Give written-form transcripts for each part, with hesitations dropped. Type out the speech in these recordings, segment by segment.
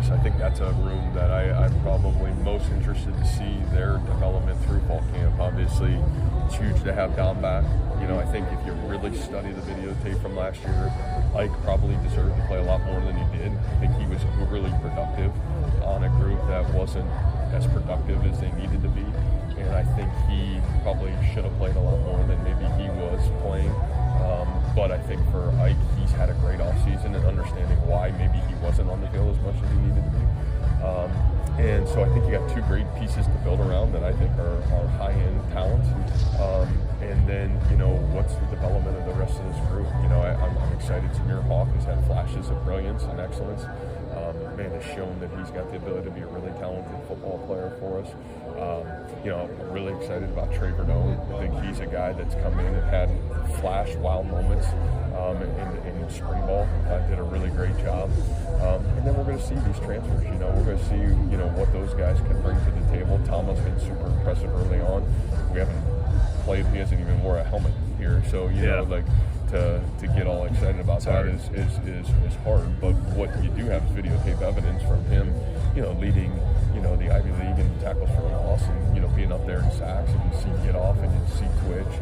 guys. I think that's a room that I'm probably most interested to see their development through fall camp. Obviously, it's huge to have Dom back. You know, I think if you really study the videotape from last year, Ike probably deserved to play a lot more than he did. I think he was really productive on a group that wasn't as productive as they needed to be. And I think he probably should have played a lot more than maybe he was playing. But I think for Ike, he's had a great offseason and understanding why maybe he wasn't on the field as much as he needed to be. And so I think you got two great pieces to build around that I think are high-end talents. And then, you know, what's the development of the rest of this group? You know, I'm excited. Samir Hawk has had flashes of brilliance and excellence. Man has shown that he's got the ability to be a really talented football player for us. You know, I'm really excited about Trey Verdone. I think he's a guy that's come in and had flash wild moments in spring ball. Did a really great job. And then we're going to see these transfers. You know, we're going to see, you know, what those guys can bring to the table. Tama's been super impressive early on. We haven't played. He hasn't even wore a helmet here. So, you know, like, to get all excited about that is hard. But what you do have is videotape evidence from him, you know, leading, you know, the Ivy League in tackles for loss and, you know, being up there in sacks, and you see get off and you see twitch.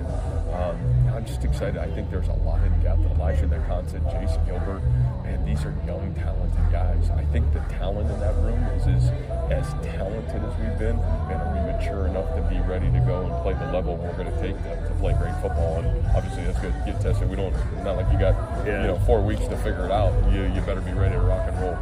And I'm just excited. I think there's a lot of depth. Elijah Naconson, Jason Gilbert, and these are young, talented guys. I think the talent in that room is as talented as we've been, and are we mature enough to be ready to go and play the level we're going to take to play great football. And obviously that's going to get tested. Not like you got 4 weeks to figure it out. You better be ready to rock and roll.